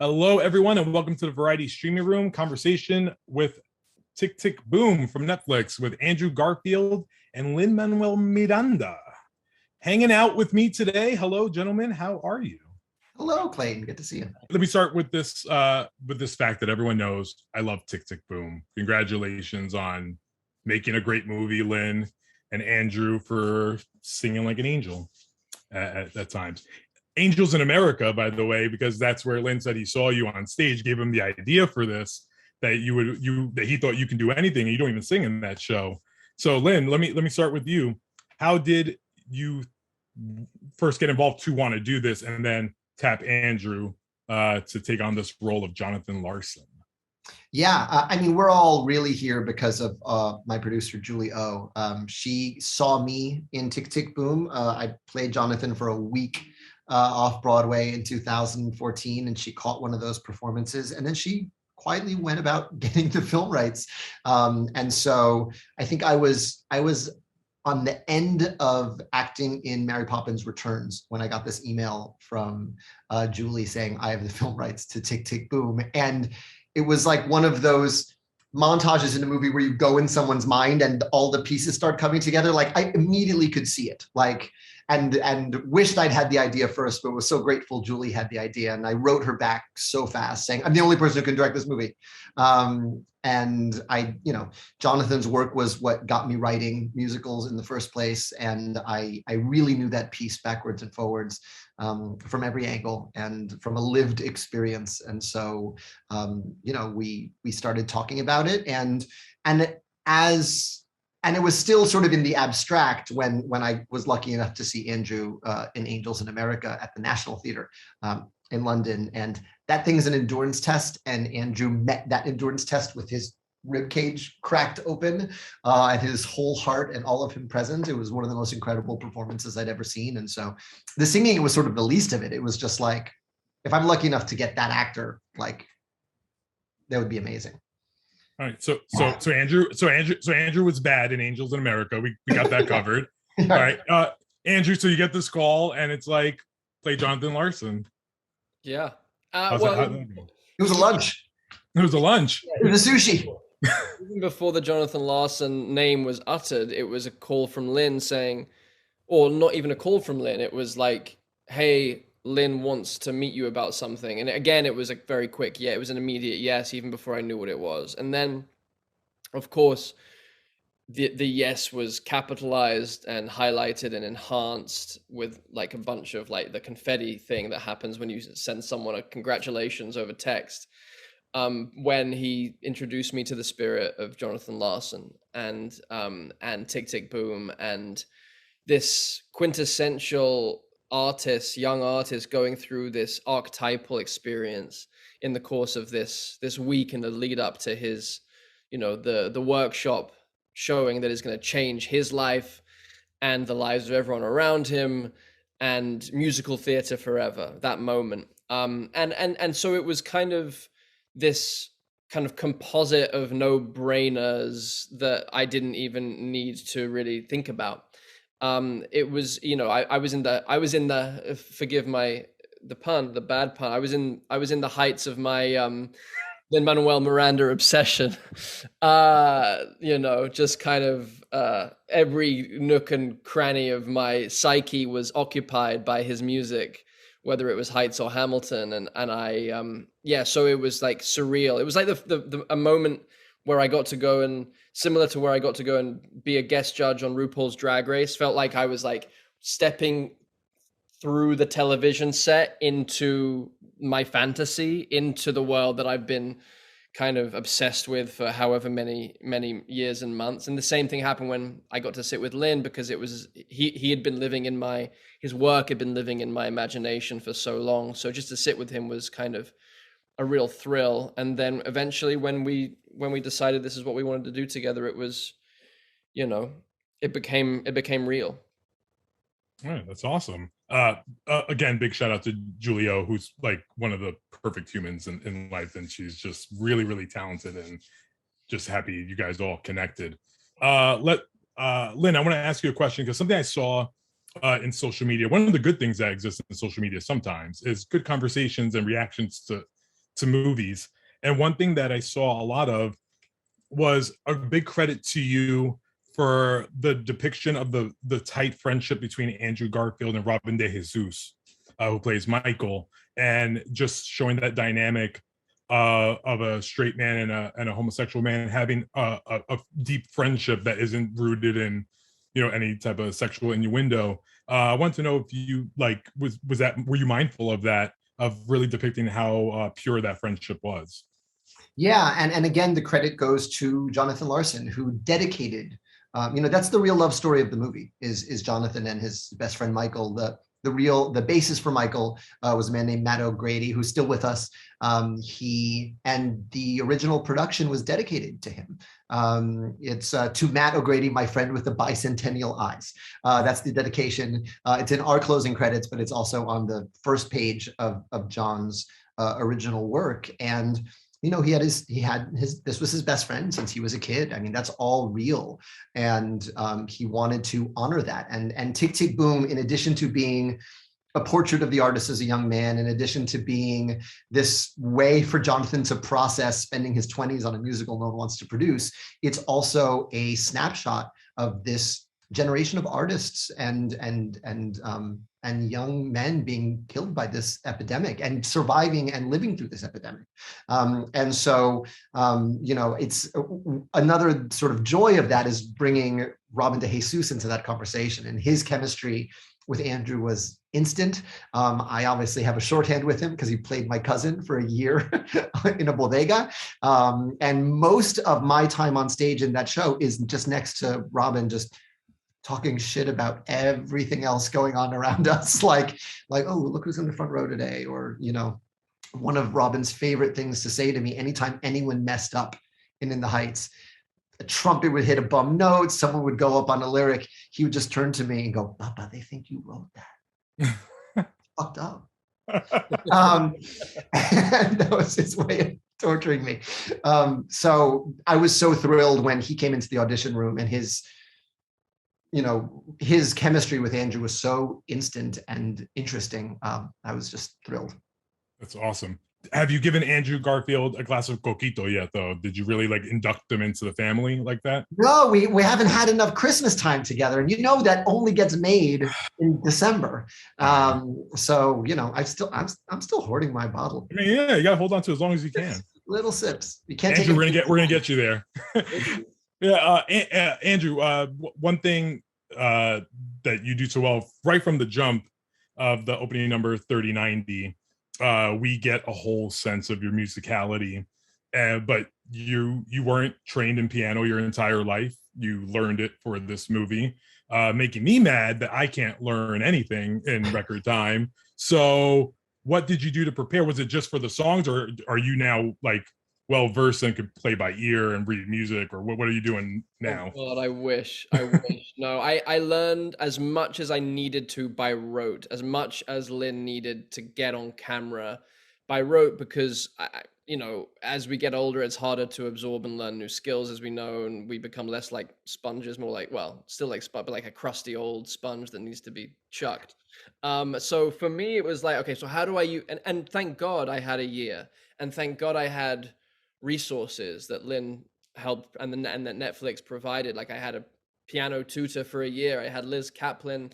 Hello, everyone, and welcome to the Variety Streaming Room conversation with Tick Tick Boom from Netflix with Andrew Garfield and Lin-Manuel Miranda. Hanging out with me today. Hello, gentlemen. How are you? Hello, Clayton. Good to see you. Let me start with this fact that everyone knows. I love Tick Tick Boom. Congratulations on making a great movie, Lynn, and Andrew for singing like an angel at times. Angels in America, by the way, because that's where Lynn said he saw you on stage, gave him the idea for this, that that he thought you can do anything, and you don't even sing in that show. So Lynn, let me start with you. How did you first get involved to want to do this, and then tap Andrew to take on this role of Jonathan Larson? Yeah, I mean, we're all really here because of my producer, Julie O. She saw me in Tick Tick Boom. I played Jonathan for a week off Broadway in 2014, and she caught one of those performances, and then she quietly went about getting the film rights. And so I think I was on the end of acting in Mary Poppins Returns when I got this email from Julie saying, I have the film rights to Tick Tick Boom. And it was like one of those montages in a movie where you go in someone's mind and all the pieces start coming together. Like I immediately could see it, like, and wished I'd had the idea first, but was so grateful Julie had the idea. And I wrote her back so fast saying, I'm the only person who can direct this movie. And Jonathan's work was what got me writing musicals in the first place. And I really knew that piece backwards and forwards from every angle and from a lived experience. And so, we started talking about it, and it was still sort of in the abstract when I was lucky enough to see Andrew in Angels in America at the National Theatre in London. And that thing's an endurance test, and Andrew met that endurance test with his rib cage cracked open and his whole heart and all of him present. It was one of the most incredible performances I'd ever seen. And so the singing was sort of the least of it. It was just like, if I'm lucky enough to get that actor, like, that would be amazing. All right, so Andrew was bad in Angels in America. We got that covered. All right, Andrew. So you get this call, and it's like, play Jonathan Larson. Yeah. It was a lunch. It was a lunch. It was a sushi. Even before the Jonathan Larson name was uttered, it was a call from Lynn saying, or not even a call from Lynn. It was like, hey, Lynn wants to meet you about something. And again, it was a very quick, yeah, it was an immediate yes, even before I knew what it was. And then, of course, the yes was capitalized and highlighted and enhanced with like a bunch of like the confetti thing that happens when you send someone a congratulations over text. When he introduced me to the spirit of Jonathan Larson and Tick Tick Boom, and this quintessential artist, young artist, going through this archetypal experience in the course of this week in the lead up to his, the workshop showing that is going to change his life and the lives of everyone around him, and musical theater forever, that moment. And so it was kind of this kind of composite of no-brainers that I didn't even need to really think about. It was, I was in the forgive the bad pun. I was in the heights of my Lin-Manuel Miranda obsession. Just kind of every nook and cranny of my psyche was occupied by his music, whether it was Heights or Hamilton, and I so it was like surreal. It was like a moment where I got to go, and similar to where I got to go and be a guest judge on RuPaul's Drag Race, felt like I was like stepping through the television set into my fantasy, into the world that I've been kind of obsessed with for however many years and months. And the same thing happened when I got to sit with Lin, because it was he had been living in his work had been living in my imagination for so long. So just to sit with him was kind of a real thrill. And then eventually when we decided this is what we wanted to do together, it was, it became real. All right, that's awesome. Again, big shout out to Julio, who's like one of the perfect humans in life, and she's just really, really talented, and just happy you guys all connected. Lynn, I want to ask you a question, because something I saw in social media, one of the good things that exists in social media sometimes is good conversations and reactions to to movies. And one thing that I saw a lot of was a big credit to you for the depiction of the tight friendship between Andrew Garfield and Robin De Jesus, who plays Michael, and just showing that dynamic of a straight man and a homosexual man having a deep friendship that isn't rooted in, any type of sexual innuendo. I want to know if you were you mindful of that, of really depicting how pure that friendship was? Yeah, and again, the credit goes to Jonathan Larson, who dedicated. That's the real love story of the movie. Is Jonathan and his best friend Michael. The basis for Michael was a man named Matt O'Grady, who's still with us. The original production was dedicated to him. It's to Matt O'Grady, my friend with the bicentennial eyes. That's the dedication. It's in our closing credits, but it's also on the first page of John's original work. And this was his best friend since he was a kid. I mean, that's all real. And he wanted to honor that. And Tick, Tick, Boom, in addition to being a portrait of the artist as a young man, in addition to being this way for Jonathan to process spending his 20s on a musical no one wants to produce, it's also a snapshot of this generation of artists and young men being killed by this epidemic and surviving and living through this epidemic. It's another sort of joy of that is bringing Robin De Jesus into that conversation, and his chemistry with Andrew was instant. I obviously have a shorthand with him because he played my cousin for a year in a bodega. And most of my time on stage in that show is just next to Robin, just talking shit about everything else going on around us, like, oh, look who's in the front row today, or one of Robin's favorite things to say to me anytime anyone messed up in the Heights, a trumpet would hit a bum note, someone would go up on a lyric, he would just turn to me and go, Papa, they think you wrote that. Fucked up. And that was his way of torturing me. So I was so thrilled when he came into the audition room, and his chemistry with Andrew was so instant and interesting. I was just thrilled. That's awesome. Have you given Andrew Garfield a glass of coquito yet, though? Did you really induct him into the family like that? No, we haven't had enough Christmas time together, and that only gets made in December. I'm still hoarding my bottle. I mean, yeah, you gotta hold on to it as long as you can. Little sips. You can't Andrew, take. we're gonna get you there. Yeah, Andrew. One thing that you do so well right from the jump of the opening number 3090, we get a whole sense of your musicality, but you weren't trained in piano your entire life. You learned it for this movie, making me mad that I can't learn anything in record time. So what did you do to prepare? Was it just for the songs, or are you now well versed and could play by ear and read music, or what are you doing now? Oh God, I wish. No, I learned as much as I needed to by rote, as much as Lin needed to get on camera by rote, because as we get older, it's harder to absorb and learn new skills, as we know, and we become less like sponges, more still like sponge, but like a crusty old sponge that needs to be chucked. So for me, it was okay, so how do I use, and thank God I had a year, and thank God I had resources that Lin helped and that Netflix provided. I had a piano tutor for a year. I had Liz Kaplan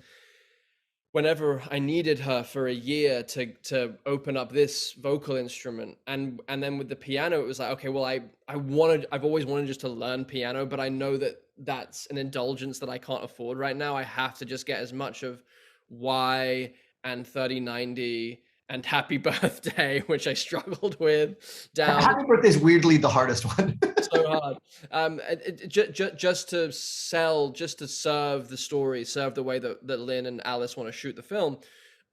whenever I needed her for a year to open up this vocal instrument. And then with the piano, it was okay, well, I've always wanted just to learn piano, but I know that that's an indulgence that I can't afford right now. I have to just get as much of Y and 3090 and Happy Birthday, which I struggled with, down. Happy Birthday is weirdly the hardest one. So hard. Just to serve the story, serve the way that Lin and Alice want to shoot the film.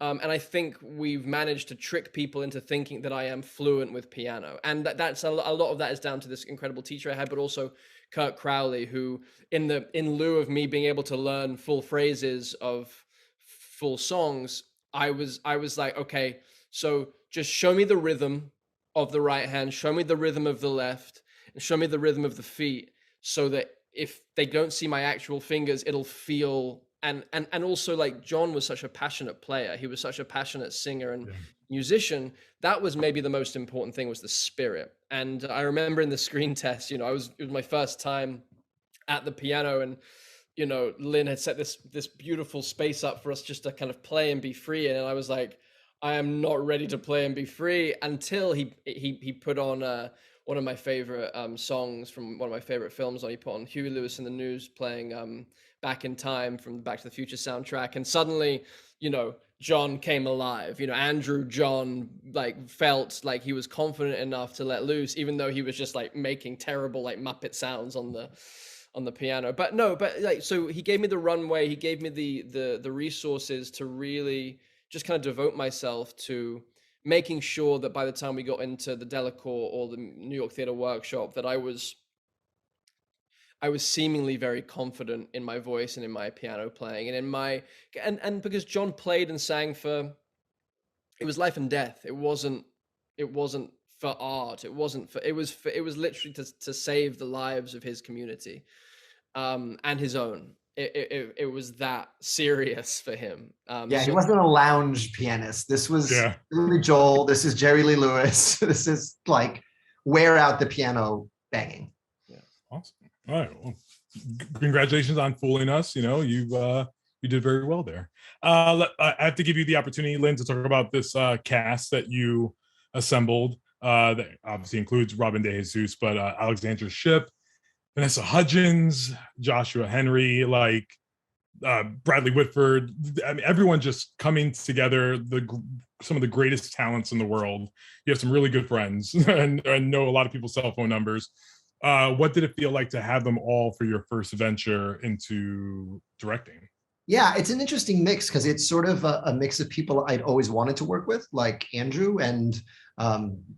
And I think we've managed to trick people into thinking that I am fluent with piano. And that's a lot of that is down to this incredible teacher I had, but also Kurt Crowley, who in lieu of me being able to learn full phrases of full songs, I was okay, so just show me the rhythm of the right hand, show me the rhythm of the left, and show me the rhythm of the feet, so that if they don't see my actual fingers, it'll feel and also like John was such a passionate player. He was such a passionate singer and Yeah. musician. That was maybe the most important thing, was the spirit. And I remember in the screen test, it was my first time at the piano, and Lin had set this beautiful space up for us just to kind of play and be free. And I was like, I am not ready to play and be free until he put on one of my favorite songs from one of my favorite films. He put on Huey Lewis and the News playing Back in Time from the Back to the Future soundtrack, and suddenly, John came alive. Andrew John like felt like he was confident enough to let loose, even though he was just like making terrible like Muppet sounds on the piano. But like, so he gave me the runway, he gave me the resources to really just kind of devote myself to making sure that by the time we got into the Delacour or the New York Theater Workshop, that I was seemingly very confident in my voice and in my piano playing and in my and because John played and sang for, it was life and death. It wasn't for art. It was literally to save the lives of his community and his own. It was that serious for him. Yeah, he wasn't a lounge pianist. This was Yeah. Billy Joel. This is Jerry Lee Lewis. This is like wear out the piano banging. Yeah. Awesome. All right. Well, congratulations on fooling us. You did very well there. I have to give you the opportunity, Lin, to talk about this cast that you assembled. That obviously includes Robin De Jesus, but Alexandra Shipp, Vanessa Hudgens, Joshua Henry, like Bradley Whitford. I mean, everyone just coming together. Some of the greatest talents in the world. You have some really good friends, and know a lot of people's cell phone numbers. What did it feel like to have them all for your first venture into directing? Yeah, it's an interesting mix because it's sort of a mix of people I'd always wanted to work with, like Andrew and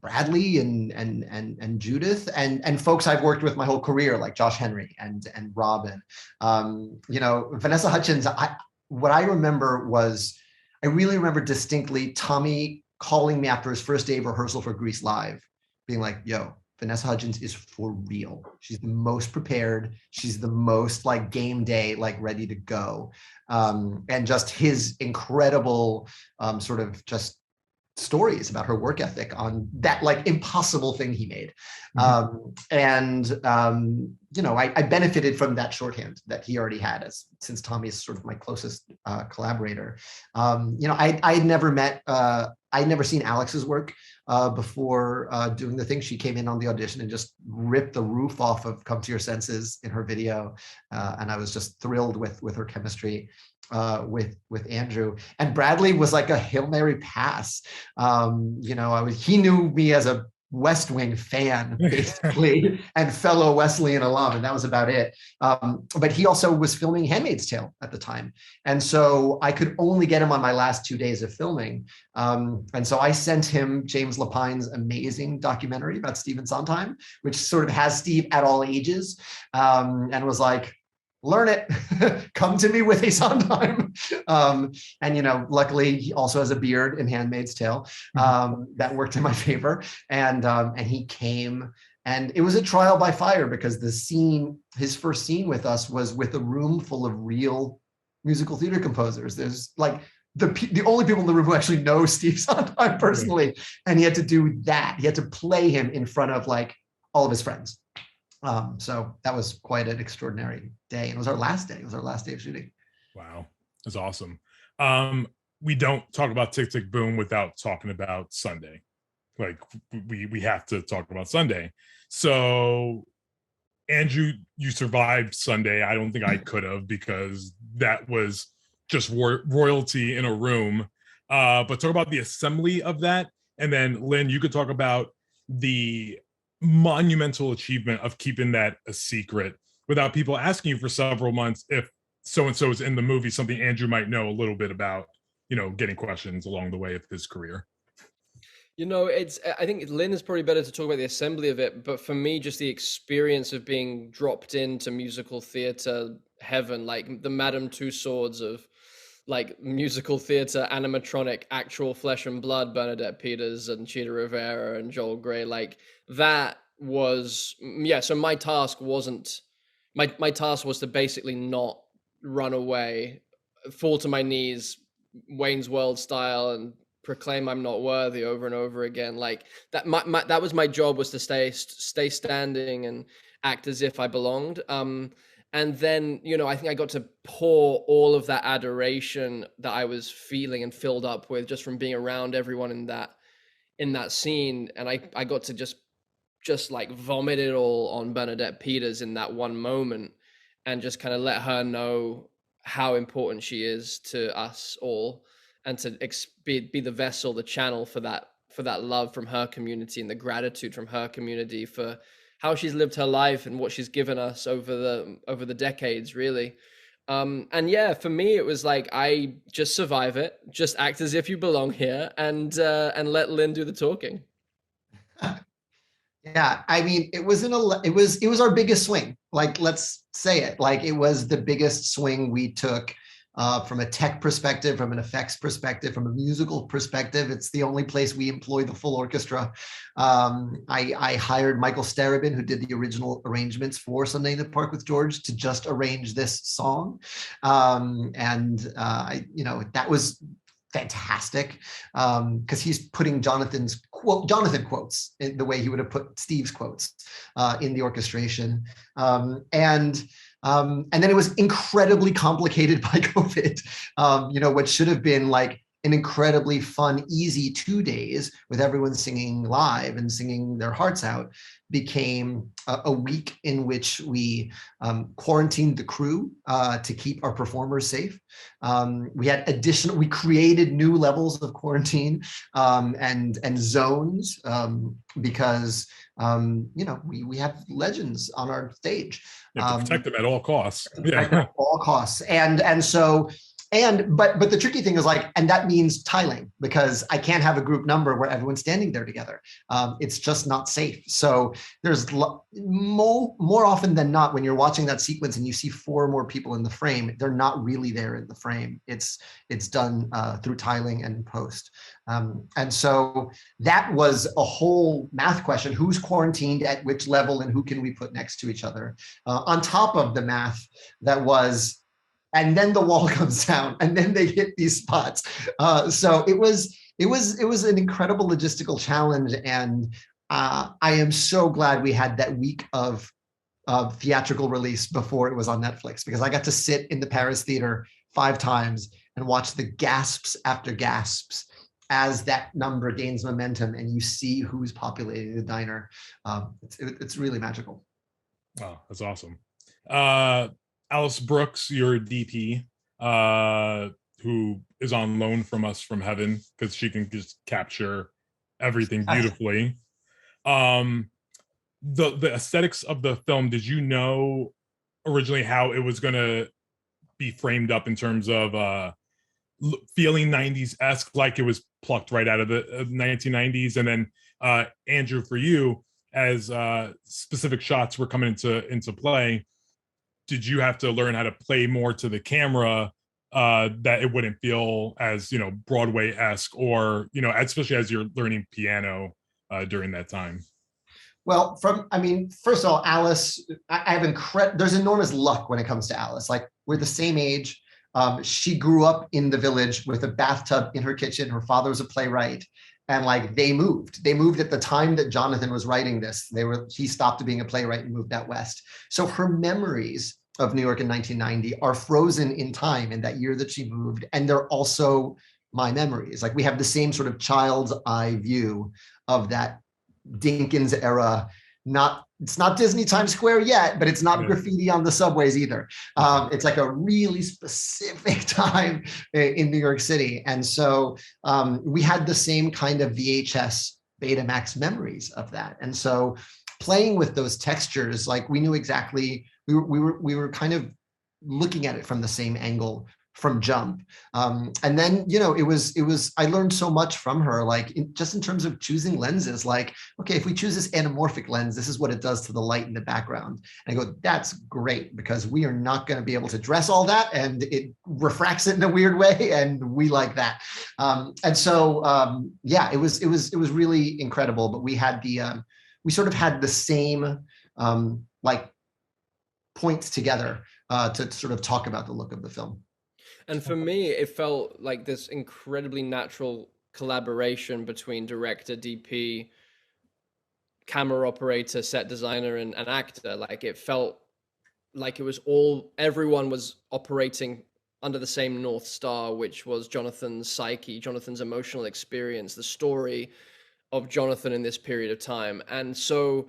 Bradley and Judith, and folks I've worked with my whole career, like Josh Henry and Robin. Vanessa Hudgens. What I remember was, I really remember distinctly Tommy calling me after his first day of rehearsal for Grease Live, being like, "Yo, Vanessa Hudgens is for real. She's the most prepared. She's the most like game day, like ready to go." And just his incredible sort of just stories about her work ethic on that like impossible thing he made. I benefited from that shorthand that he already had, since Tommy is sort of my closest collaborator. I'd never seen Alex's work before doing the thing. She came in on the audition and just ripped the roof off of Come to Your Senses in her video. And I was just thrilled with her chemistry with Andrew. And Bradley was like a Hail Mary pass. He knew me as a West Wing fan, basically, and fellow Wesleyan alum, and that was about it. But he also was filming Handmaid's Tale at the time. And so I could only get him on my last 2 days of filming. And so I sent him James Lapine's amazing documentary about Stephen Sondheim, which sort of has Steve at all ages, and was like, learn it, come to me with a Sondheim. Luckily he also has a beard in Handmaid's Tale. That worked in my favor. And he came, and it was a trial by fire, because his first scene with us was with a room full of real musical theater composers. There's like the only people in the room who actually know Steve Sondheim personally. And he had to do that. He had to play him in front of like all of his friends. So that was quite an extraordinary day. And it was our last day. It was our last day of shooting. Wow. That's awesome. We don't talk about Tick, Tick, Boom without talking about Sunday. Like we have to talk about Sunday. So Andrew, you survived Sunday. I don't think I could have, because that was just royalty in a room. But talk about the assembly of that. And then Lin, you could talk about the monumental achievement of keeping that a secret without people asking you for several months if so-and-so is in the movie, something Andrew might know a little bit about, getting questions along the way of his career. I think Lin is probably better to talk about the assembly of it, but for me, just the experience of being dropped into musical theater heaven, like the Madame Tussauds of like musical theater, animatronic, actual flesh and blood, Bernadette Peters and Cheetah Rivera and Joel Grey, like that was, so my task was to basically not run away fall to my knees, Wayne's World style, and proclaim I'm not worthy over and over again. Like that, that was my job, was to stay standing and act as if I belonged. And then, you know, I think I got to pour all of that adoration that I was feeling and filled up with just from being around everyone in that scene. And I got to just like vomit it all on Bernadette Peters in that one moment, and just kind of let her know how important she is to us all, and to be the vessel, the channel for that love from her community and the gratitude from her community for how she's lived her life and what she's given us over the decades, really. And yeah, for me, it was like, I just survive it, just act as if you belong here, and let Lin do the talking. Yeah, I mean, it was our biggest swing. Like, let's say it. Like, it was the biggest swing we took from a tech perspective, from an effects perspective, from a musical perspective. It's the only place we employ the full orchestra. I hired Michael Starobin, who did the original arrangements for Sunday in the Park with George, to just arrange this song. That was fantastic, because he's putting Jonathan quotes in the way he would have put Steve's quotes in the orchestration. And then it was incredibly complicated by COVID. What should have been like an incredibly fun, easy 2 days with everyone singing live and singing their hearts out became a week in which we quarantined the crew to keep our performers safe. We created new levels of quarantine and zones because we have legends on our stage. You have to protect them at all costs. At all costs. But the tricky thing is, like, and that means tiling, because I can't have a group number where everyone's standing there together. It's just not safe. So there's more often than not, when you're watching that sequence and you see 4 more people in the frame, they're not really there in the frame. It's done through tiling and post. And so that was a whole math question: who's quarantined at which level and who can we put next to each other? On top of the math that was, and then the wall comes down, and then they hit these spots. So it was an incredible logistical challenge, and I am so glad we had that week of theatrical release before it was on Netflix, because I got to sit in the Paris theater 5 times and watch the gasps after gasps as that number gains momentum, and you see who's populating the diner. It's really magical. Wow, that's awesome. Alice Brooks, your DP, who is on loan from us from heaven, because she can just capture everything beautifully. The aesthetics of the film, did you know originally how it was going to be framed up in terms of feeling 90s-esque, like it was plucked right out of the 1990s? And then Andrew, for you, as specific shots were coming into play, did you have to learn how to play more to the camera that it wouldn't feel as, Broadway-esque, or, especially as you're learning piano during that time? Well, first of all, Alice, I have there's enormous luck when it comes to Alice. Like, we're the same age. She grew up in the Village with a bathtub in her kitchen. Her father was a playwright. And like, they moved at the time that Jonathan was writing this. He stopped being a playwright and moved out west. So her memories of New York in 1990 are frozen in time, in that year that she moved. And they're also my memories. Like, we have the same sort of child's eye view of that Dinkins era. It's not Disney Times Square yet, but it's not graffiti on the subways either. It's like a really specific time in New York City. And so we had the same kind of VHS Betamax memories of that. And so playing with those textures, like, we knew exactly, we were kind of looking at it from the same angle from jump. And then, I learned so much from her, like, just in terms of choosing lenses. Like, okay, if we choose this anamorphic lens, this is what it does to the light in the background. And I go, that's great, because we are not going to be able to dress all that, and it refracts it in a weird way, and we like that. It was really incredible. But we had we sort of had the same points together to sort of talk about the look of the film. And for me, it felt like this incredibly natural collaboration between director, DP, camera operator, set designer, and actor. Like it felt like it was everyone was operating under the same North Star, which was Jonathan's psyche, Jonathan's emotional experience, the story of Jonathan in this period of time. And so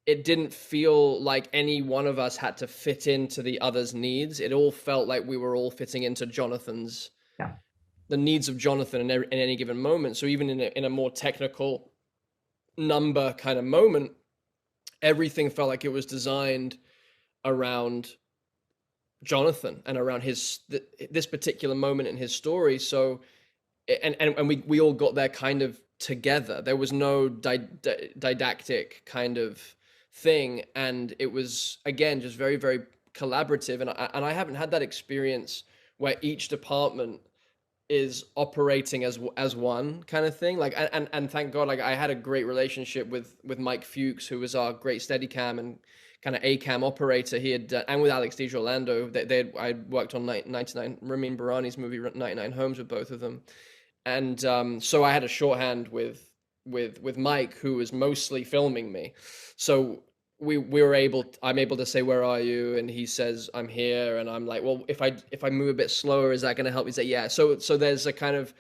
it didn't feel like any one of us had to fit into the other's needs. It all felt like we were all fitting into Jonathan's, the needs of Jonathan in any given moment. So even in a more technical number kind of moment, everything felt like it was designed around Jonathan and around this particular moment in his story. So, and we all got there kind of together. There was no didactic kind of thing, and it was again just very, very collaborative. And I haven't had that experience where each department is operating as one kind of thing. Like, and thank God, like I had a great relationship with Mike Fuchs, who was our great Steadicam and kind of A-cam operator. He had, and with Alex Orlando, I worked on 99 Ramin Barani's movie 99 Homes with both of them. And so I had a shorthand with Mike, who was mostly filming me. So I'm able to say, where are you? And he says, I'm here. And I'm like, well, if I move a bit slower, is that going to help? He said, yeah. So there's a kind of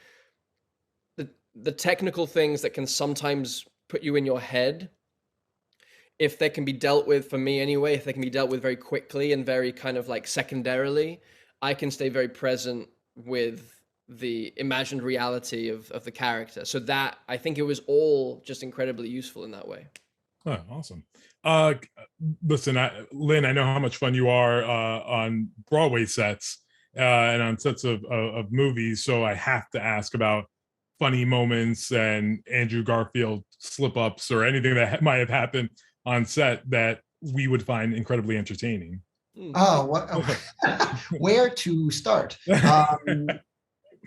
the technical things that can sometimes put you in your head. If they can be dealt with, for me anyway, if they can be dealt with very quickly and very kind of like secondarily, I can stay very present with the imagined reality of the character. So that, I think it was all just incredibly useful in that way. Oh, awesome. Listen, Lin, I know how much fun you are on Broadway sets and on sets of movies, so I have to ask about funny moments and Andrew Garfield slip-ups or anything that might have happened on set that we would find incredibly entertaining. Oh, what? Where to start?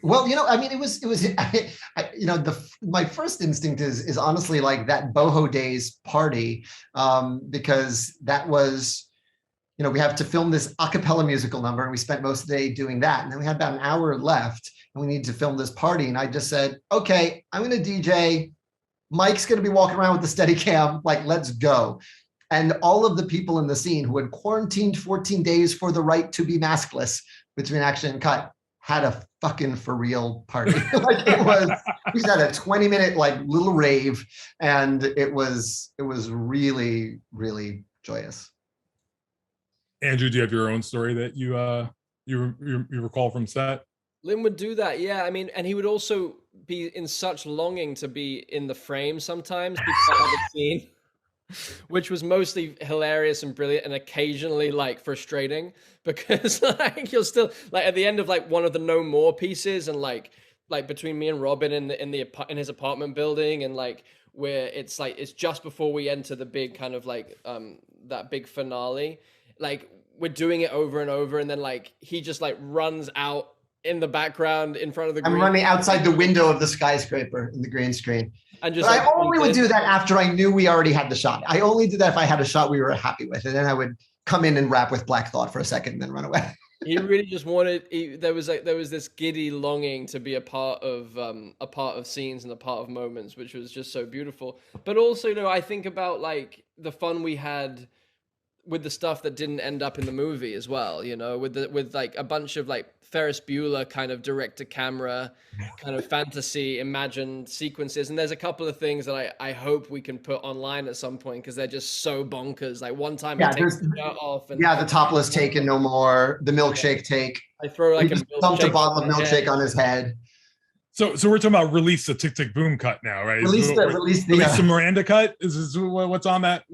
Well, I mean, it was, my first instinct is honestly like that Boho Days party, because that was, we have to film this a cappella musical number, and we spent most of the day doing that. And then we had about an hour left, and we needed to film this party. And I just said, okay, I'm going to DJ. Mike's going to be walking around with the Steadicam, like, let's go. And all of the people in the scene who had quarantined 14 days for the right to be maskless between action and cut had a fucking for real party. Like we had a 20-minute like little rave, and it was really, really joyous. Andrew, do you have your own story that you recall from set? Lin would do that, yeah. I mean, and he would also be in such longing to be in the frame sometimes because of the scene, which was mostly hilarious and brilliant, and occasionally like frustrating because like you're still like at the end of like one of the No More pieces, and like between me and Robin in his apartment building, and like where it's like it's just before we enter the big kind of like that big finale, like we're doing it over and over, and then like he just like runs out in the background in front of the green. I'm running outside the window of the skyscraper in the green screen. And just but I only would do that after I knew we already had the shot. I only did that if I had a shot we were happy with, and then I would come in and rap with Black Thought for a second and then run away. He really just wanted. There was this giddy longing to be a part of scenes and a part of moments, which was just so beautiful. But also, I think about like the fun we had with the stuff that didn't end up in the movie as well. With like a bunch of like Ferris Bueller kind of direct to camera kind of fantasy imagined sequences, and there's a couple of things that I hope we can put online at some point because they're just so bonkers. Like one time he takes the shirt off, and the topless take in No More, the milkshake take. I throw like dumped a bottle of milkshake on his head. So we're talking about release the Tick Tick Boom cut now, right? Release the Miranda cut. Is what's on that?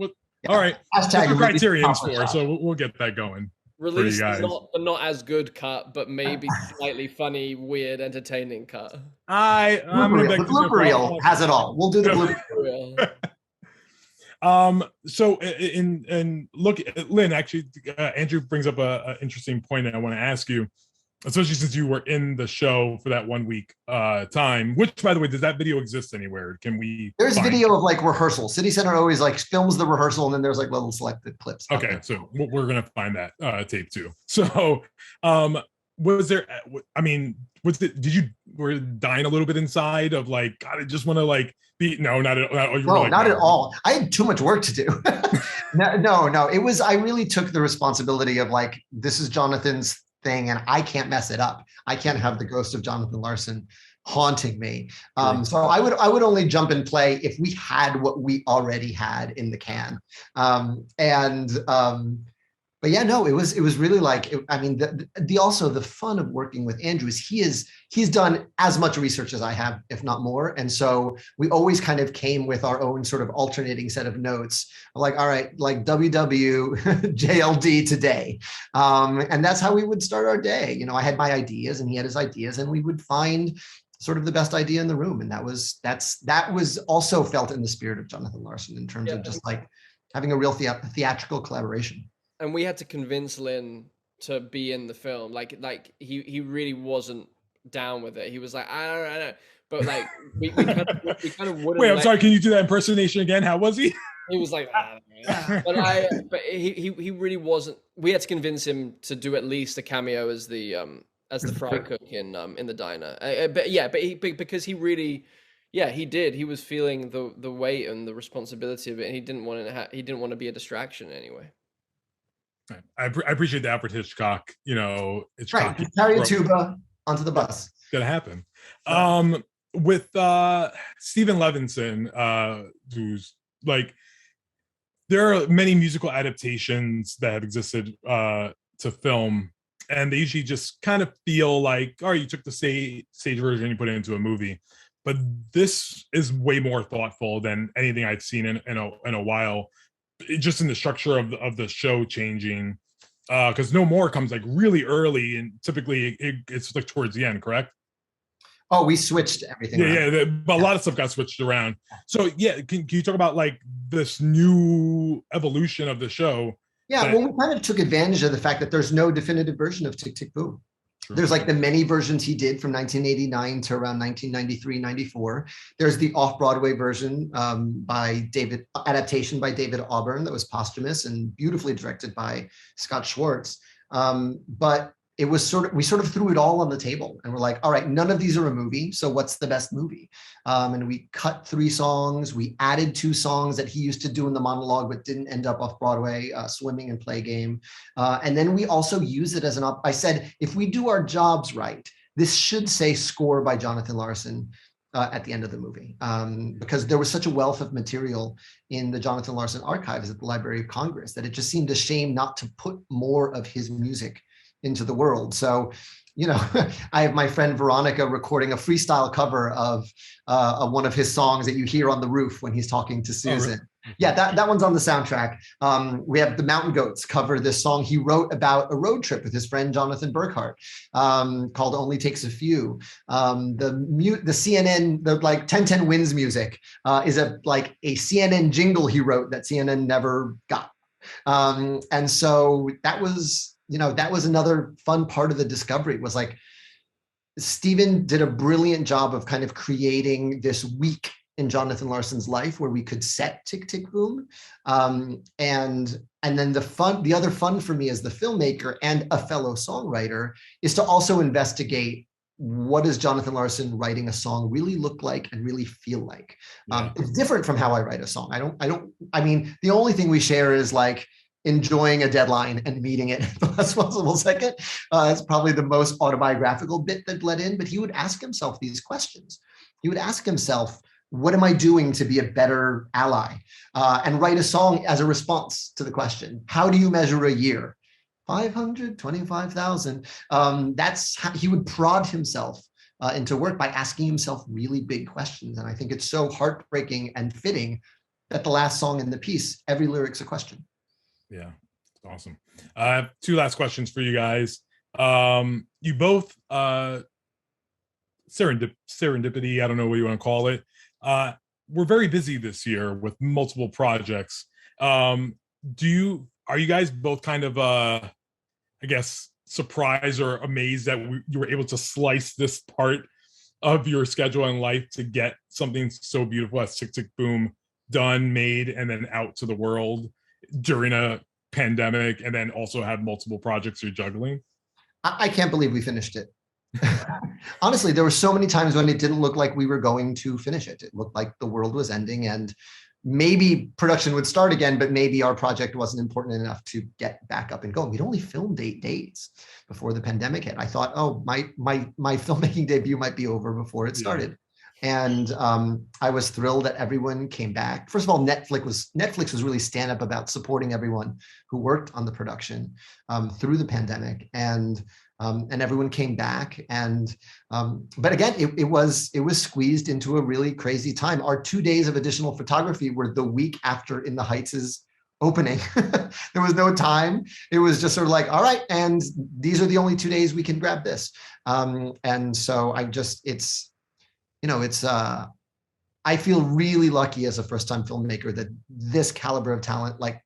All right. Hashtag the criterions for, so we'll get that going. Release the not as good cut, but maybe slightly funny, weird, entertaining cut. The blooper reel has it all. We'll do the blooper reel. So look, Lin, actually, Andrew brings up an interesting point that I want to ask you, especially since you were in the show for that 1 week time, which, by the way, does that video exist anywhere? Can we There's video of like rehearsal. City Center always like films the rehearsal, and then there's like little selected clips. Okay, so we're gonna find that tape too. So was there, I mean, was it, did you were dying a little bit inside of like, God, I just want to like be, no, not at all. You were No, like, not no. at all. I had too much work to do. No. It was, I really took the responsibility of like, this is Jonathan's thing and I can't mess it up. I can't have the ghost of Jonathan Larson haunting me. So I would only jump and play if we had what we already had in the can. But yeah, no, it was really like, I mean, the also the fun of working with Andrew is he's done as much research as I have, if not more. And so we always kind of came with our own sort of alternating set of notes, like, all right, like WW JLD today. And that's how we would start our day. You know, I had my ideas and he had his ideas, and we would find sort of the best idea in the room. And that was also felt in the spirit of Jonathan Larson in terms of just like having a real theatrical collaboration. And we had to convince Lin to be in the film. Like he really wasn't down with it. He was like, I don't know. But like we kind of wouldn't. Wait, I'm sorry. Can you do that impersonation again? How was he? He was like, I don't know. But he really wasn't. We had to convince him to do at least a cameo as the fry cook in the diner. Because he really, he did. He was feeling the weight and the responsibility of it, and he didn't want to be a distraction anyway. I appreciate that for Hitchcock. You know, Hitchcock. Right. Carry a tuba onto the bus. It's gonna happen. With Stephen Levinson, who's like, there are many musical adaptations that have existed to film, and they usually just kind of feel like, oh, you took the stage version and you put it into a movie. But this is way more thoughtful than anything I've seen in a while. Just in the structure of the show changing, because No More comes like really early, and typically it's like towards the end, correct? Oh, we switched everything. But a lot of stuff got switched around. So can you talk about like this new evolution of the show? Yeah, well, we kind of took advantage of the fact that there's no definitive version of Tick, Tick, Boom. Sure. There's like the many versions he did from 1989 to around 1993, 94. There's the off-Broadway version adaptation by David Auburn that was posthumous and beautifully directed by Scott Schwartz. But it was we sort of threw it all on the table and we're like, all right, none of these are a movie. So what's the best movie? And we cut 3 songs. We added 2 songs that he used to do in the monologue, but didn't end up off Broadway, Swimming and Play Game. And then we also use it as I said, if we do our jobs right, this should say score by Jonathan Larson at the end of the movie, because there was such a wealth of material in the Jonathan Larson archives at the Library of Congress that it just seemed a shame not to put more of his music into the world. So, you know, I have my friend Veronica recording a freestyle cover of one of his songs that you hear on the roof when he's talking to Susan. Oh, really? Yeah, that one's on the soundtrack. We have the Mountain Goats cover this song he wrote about a road trip with his friend Jonathan Burkhart, called Only Takes a Few. The CNN, the like 1010 Wins music is a CNN jingle he wrote that CNN never got. And so that was another fun part of the discovery, was like Stephen did a brilliant job of kind of creating this week in Jonathan Larson's life where we could set Tick, Tick, Boom. And then the other fun for me as the filmmaker and a fellow songwriter is to also investigate, what does Jonathan Larson writing a song really look like and really feel like? It's different from how I write a song. I mean, the only thing we share is like enjoying a deadline and meeting it at the last possible second. It's probably the most autobiographical bit that bled in, but he would ask himself these questions. He would ask himself, what am I doing to be a better ally? And write a song as a response to the question. How do you measure a year? 525,000. That's how he would prod himself into work by asking himself really big questions. And I think it's so heartbreaking and fitting that the last song in the piece, every lyric's a question. Yeah, awesome. I have 2 last questions for you guys. You both serendipity, I don't know what you want to call it. We're very busy this year with multiple projects. Are you guys both kind of I guess surprised or amazed that you were able to slice this part of your schedule and life to get something so beautiful as Tick, Tick, Boom done, made, and then out to the world during a pandemic, and then also have multiple projects you're juggling? I can't believe we finished it. Honestly, there were so many times when it didn't look like we were going to finish it. It looked like the world was ending and maybe production would start again, but maybe our project wasn't important enough to get back up and going. We'd only filmed 8 days before the pandemic hit. I thought, oh, my filmmaking debut might be over before it started. And I was thrilled that everyone came back. First of all, Netflix was really stand up about supporting everyone who worked on the production through the pandemic, and everyone came back. And but again, it was squeezed into a really crazy time. Our 2 days of additional photography were the week after In the Heights' opening. There was no time. It was just sort of like, all right, and these are the only 2 days we can grab this. And so I feel really lucky as a first-time filmmaker that this caliber of talent like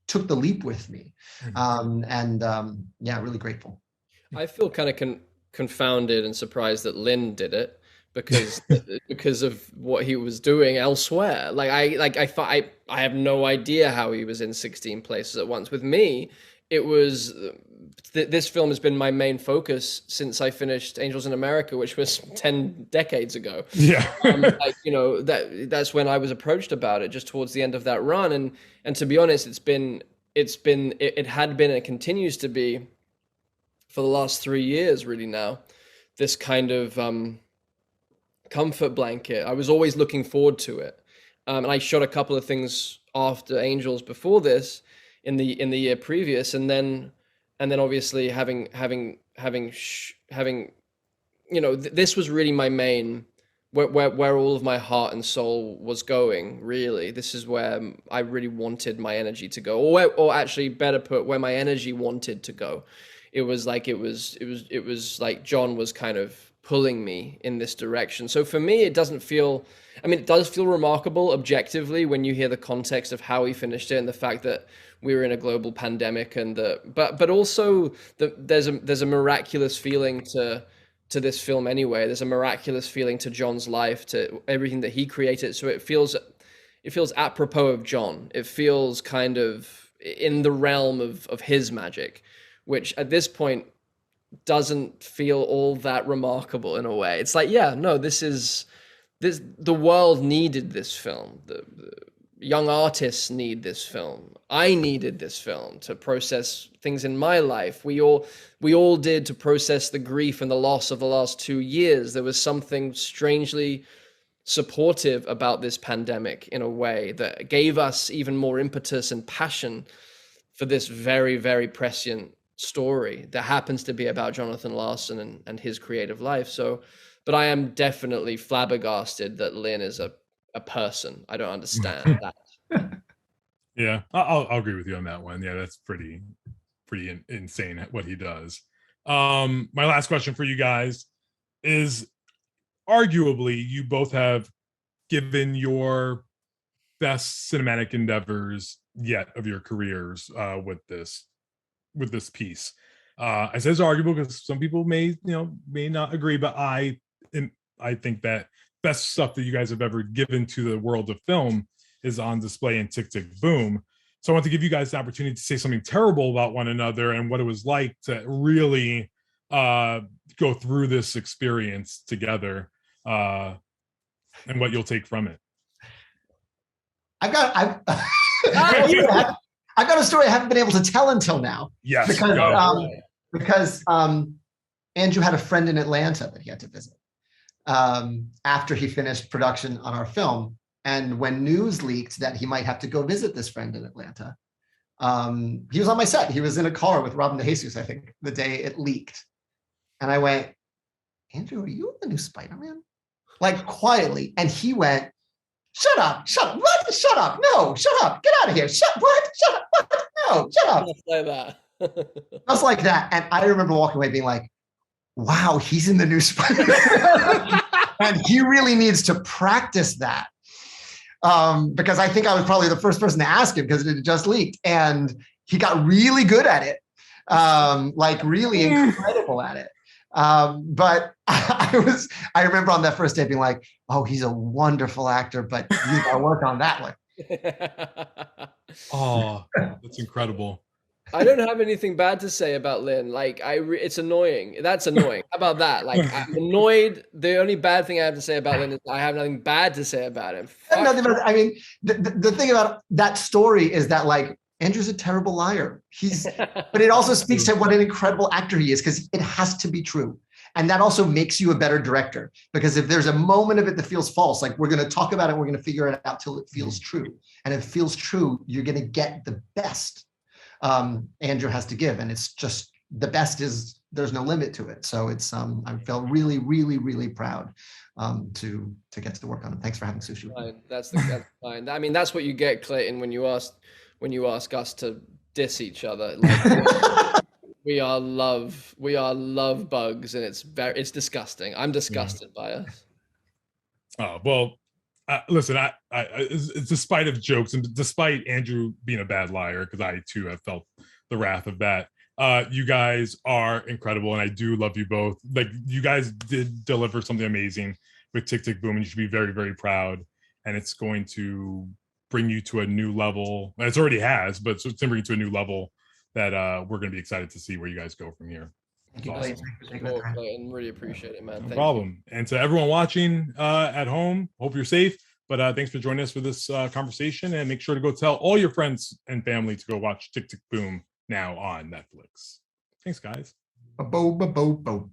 took the leap with me. Yeah, really grateful. I feel kind of confounded and surprised that Lin did it because of what he was doing elsewhere. I thought I have no idea how he was in 16 places at once. With me, it was this film has been my main focus since I finished Angels in America, which was 10 decades ago. Yeah. That's when I was approached about it, just towards the end of that run. And to be honest, it had been and it continues to be for the last 3 years, really now, this kind of comfort blanket. I was always looking forward to it. And I shot a couple of things after Angels before this in the year previous. And then obviously having this was really my main, where all of my heart and soul was going, really. This is where I really wanted my energy to go, or actually better put, where my energy wanted to go. It was like John was kind of pulling me in this direction. So for me, it does feel remarkable objectively when you hear the context of how he finished it and the fact that we were in a global pandemic, but also there's a miraculous feeling to this film anyway. There's a miraculous feeling to John's life, to everything that he created. So it feels apropos of John. It feels kind of in the realm of his magic, which at this point doesn't feel all that remarkable in a way. It's like, yeah, no, the world needed this film. The young artists need this film. I needed this film to process things in my life. We all did, to process the grief and the loss of the last 2 years. There was something strangely supportive about this pandemic in a way that gave us even more impetus and passion for this very, very prescient story that happens to be about Jonathan Larson and his creative life. So, but I am definitely flabbergasted that Lin is a person. I don't understand that. Yeah, I'll agree with you on that one. Yeah, that's pretty insane what he does. My last question for you guys is, arguably, you both have given your best cinematic endeavors yet of your careers with this piece. I say it's arguable because some people may not agree, but I think that best stuff that you guys have ever given to the world of film is on display in Tick, Tick, Boom. So I want to give you guys the opportunity to say something terrible about one another and what it was like to really go through this experience together, and what you'll take from it. I've got a story I haven't been able to tell until now. Yes, because Andrew had a friend in Atlanta that he had to visit after he finished production on our film. And when news leaked that he might have to go visit this friend in Atlanta, he was on my set. He was in a car with Robin DeJesus, I think, the day it leaked. And I went, Andrew, are you in the new Spider-Man? Like, quietly. And he went, shut up, what? Shut up, no, shut up, get out of here, shut up, what? No, shut up. Just like that. Just like that. And I remember walking away being like, wow, he's in the new Spider-Man. And he really needs to practice that. Because I think I was probably the first person to ask him because it had just leaked. And he got really good at it, like really incredible at it. But I remember on that first day being like, oh, he's a wonderful actor, but you gotta work on that one. Oh, that's incredible. I don't have anything bad to say about Lin. Like it's annoying. That's annoying. How about that? Like I'm annoyed. The only bad thing I have to say about Lin is I have nothing bad to say about him. Nothing about, I mean, the thing about that story is that like Andrew's a terrible liar. But it also speaks to what an incredible actor he is, because it has to be true. And that also makes you a better director, because if there's a moment of it that feels false, like we're going to talk about it, we're going to figure it out till it feels true. And if it feels true, you're going to get the best Andrew has to give. And it's just, the best is, there's no limit to it. So it's, I feel really, really, really proud to get to work on it. Thanks for having Sushi. That's fine. I mean, that's what you get, Clayton, when you ask us to diss each other. Like, we are love bugs, and it's disgusting. I'm disgusted by us. Oh well, listen. It's despite of jokes and despite Andrew being a bad liar, because I too have felt the wrath of that. You guys are incredible, and I do love you both. Like, you guys did deliver something amazing with Tick Tick Boom, and you should be very, very proud. And it's going to bring you to a new level. It already has, but it's going to bring you to a new level that we're going to be excited to see where you guys go from here. Thank you, Awesome. Clayton. Really appreciate it, man. No problem. And to everyone watching at home, hope you're safe. But thanks for joining us for this conversation, and make sure to go tell all your friends and family to go watch Tick Tick Boom now on Netflix. Thanks, guys. Bo, bo, bo, bo.